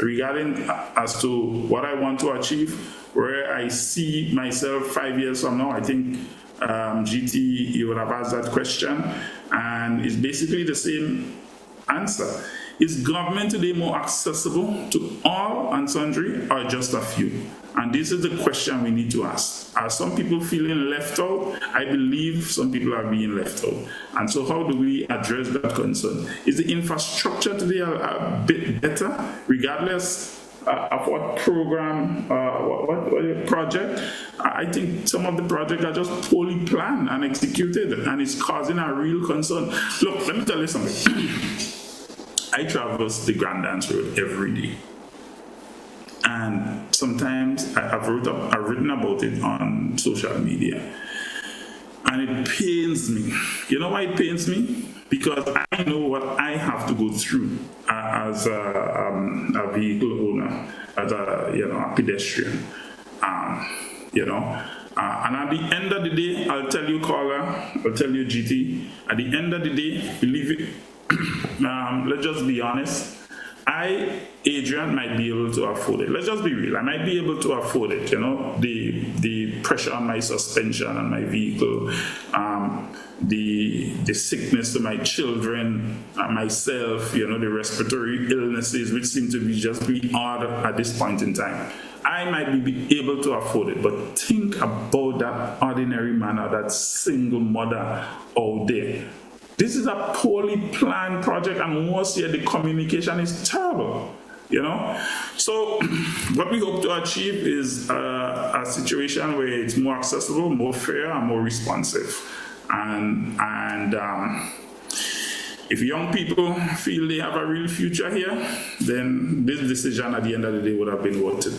Regarding as to what I want to achieve, where I see myself 5 years from now, I think GT, you would have asked that question, and it's basically the same answer. Is government today more accessible to all and sundry, or just a few? And this is the question we need to ask. Are some people feeling left out? I believe some people are being left out. And so how do we address that concern? Is the infrastructure today a bit better, regardless of what program, what project? I think some of the projects are just poorly planned and executed, and it's causing a real concern. Look, let me tell you something. I traverse the Grand Dance Road every day. And sometimes I've written about it on social media. And it pains me. You know why it pains me? Because I know what I have to go through as a vehicle owner, as a pedestrian. And at the end of the day, I'll tell you, caller, I'll tell you, GT, at the end of the day, believe it, let's just be honest, Adrian, might be able to afford it. Let's just be real. I might be able to afford it, the pressure on my suspension and my vehicle, the sickness to my children and myself, the respiratory illnesses, which seem to be just be odd at this point in time. I might be able to afford it, but think about that ordinary man or that single mother out there. This is a poorly planned project, and most yet the communication is terrible, So what we hope to achieve is a situation where it's more accessible, more fair, and more responsive. And if young people feel they have a real future here, then this decision at the end of the day would have been worth it.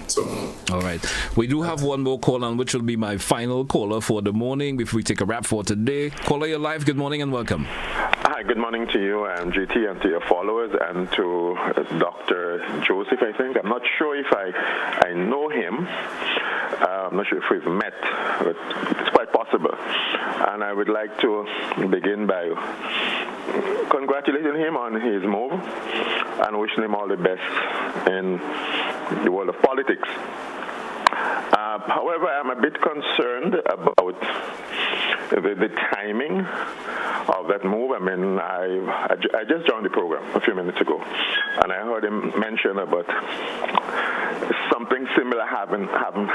So all right, we do have one more call on, which will be my final caller for the morning before we take a wrap for today. Caller, you're live. Good morning and welcome. Hi, good morning to you, GT, and to your followers, and to Dr. Joseph, I think. I'm not sure if I know him. I'm not sure if we've met, but it's quite possible. And I would like to begin by congratulating him on his move and wishing him all the best in the world of politics. However, I'm a bit concerned about the timing of that move. I mean, I just joined the program a few minutes ago, and I heard him mention about something similar having happened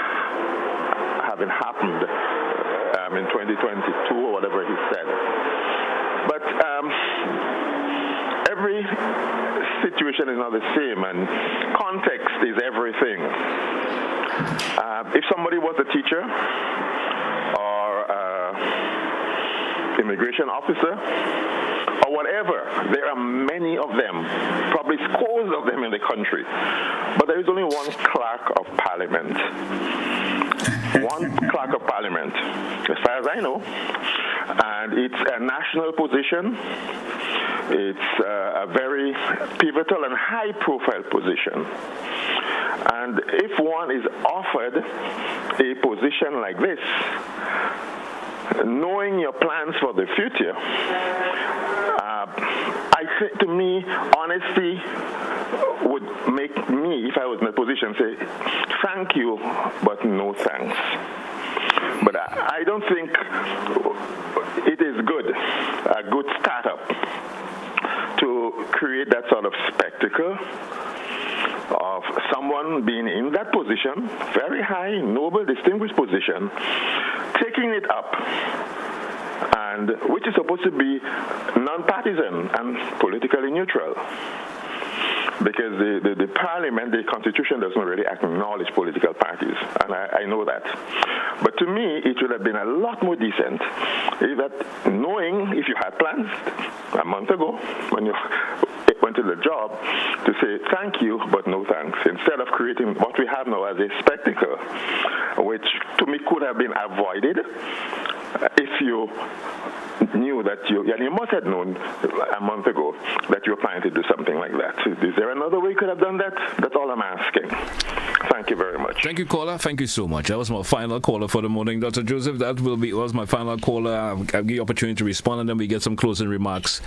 in 2022 or whatever he said. But every situation is not the same, and context is everything. If somebody was a teacher or immigration officer or whatever, there are many of them, probably scores of them in the country, but there is only one clerk of parliament. One clerk of parliament, as far as I know, and it's a national position. It's a very pivotal and high-profile position. And if one is offered a position like this, knowing your plans for the future, I think, to me, honesty would make me, if I was in a position, say, thank you, but no thanks. But I don't think it is a good startup to create that sort of spectacle of someone being in that position, very high, noble, distinguished position, taking it up, and which is supposed to be non-partisan and politically neutral. Because the parliament, the constitution doesn't really acknowledge political parties, and I know that. But to me, it would have been a lot more decent if that, knowing if you had plans a month ago when you went to the job, to say thank you but no thanks, instead of creating what we have now as a spectacle, which to me could have been avoided if you knew that you must have known a month ago that you were planning to do something like that. Is there another way you could have done that? That's all I'm asking. Thank you very much. Thank you, caller. Thank you so much. That was my final caller for the morning, Dr. Joseph. Was my final caller. I'll give you opportunity to respond, and then we get some closing remarks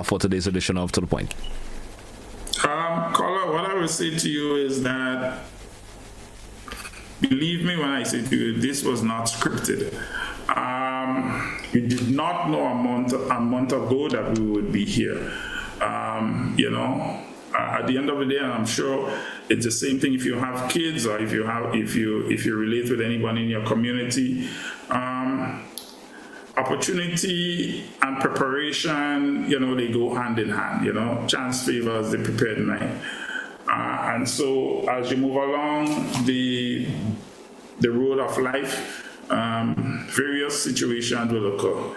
for today's edition of To The Point. Caller, what I will say to you is that, believe me when I say to you, this was not scripted. We did not know a month ago that we would be here. At the end of the day, and I'm sure it's the same thing if you have kids or if you relate with anyone in your community. Opportunity and preparation, they go hand in hand. Chance favors the prepared mind. And so as you move along the road of life, various situations will occur.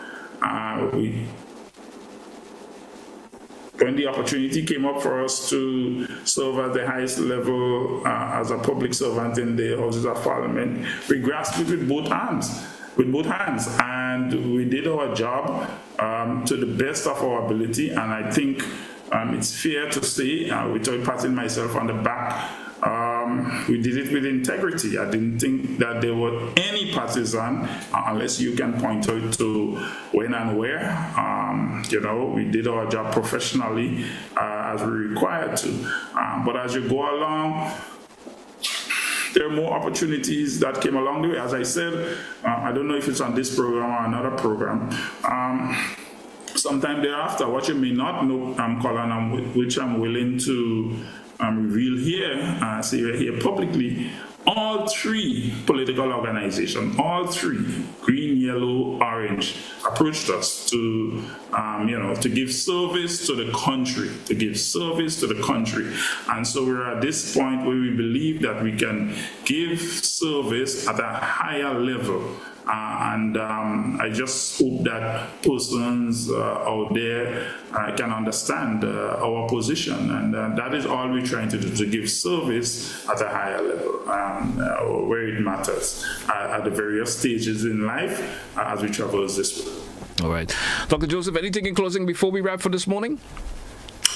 When the opportunity came up for us to serve at the highest level as a public servant in the Houses of Parliament, we grasped it with both hands. And we did our job to the best of our ability, and I think it's fair to say, without patting myself on the back, we did it with integrity. I didn't think that there were any partisan, unless you can point out to when and where. We did our job professionally as we required to. But as you go along, there are more opportunities that came along the way. As I said, I don't know if it's on this program or another program. Sometime thereafter, what you may not know, Colin, which I'm willing to reveal here, say here publicly, all three political organizations, all three, green, yellow, orange, approached us to give service to the country, And so we're at this point where we believe that we can give service at a higher level. I just hope that persons out there can understand our position, and that is all we're trying to do, to give service at a higher level, where it matters, at the various stages in life as we traverse this world. All right. Dr. Joseph, anything in closing before we wrap for this morning?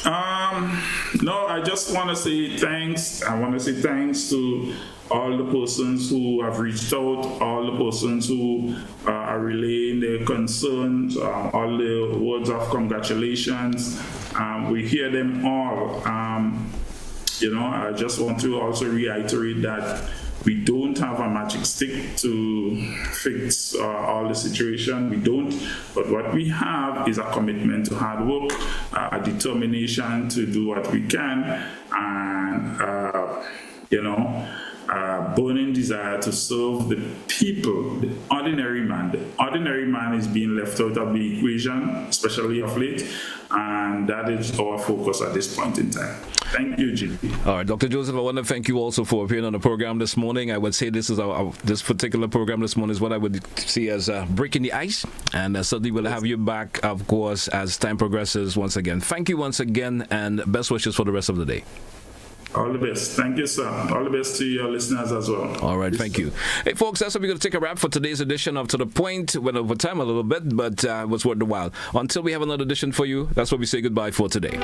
No, I just want to say thanks. I want to say thanks to all the persons who have reached out, all the persons who are relaying their concerns, all the words of congratulations. We hear them all. I just want to also reiterate that we don't have a magic stick to fix all the situation. We don't. But what we have is a commitment to hard work, a determination to do what we can, and burning desire to serve the people, the ordinary man. The ordinary man is being left out of the equation, especially of late, and that is our focus at this point in time. Thank you, GP. All right, Dr. Joseph, I want to thank you also for appearing on the program this morning. I would say this is this particular program this morning is what I would see as breaking the ice, and certainly we'll have you back, of course, as time progresses once again. Thank you once again, and best wishes for the rest of the day. All the best. Thank you, sir. All the best to your listeners as well. All right, thank you. Hey, folks, that's how we're going to take a wrap for today's edition of To The Point. Went over time a little bit, but it was worth the while. Until we have another edition for you, that's what we say goodbye for today.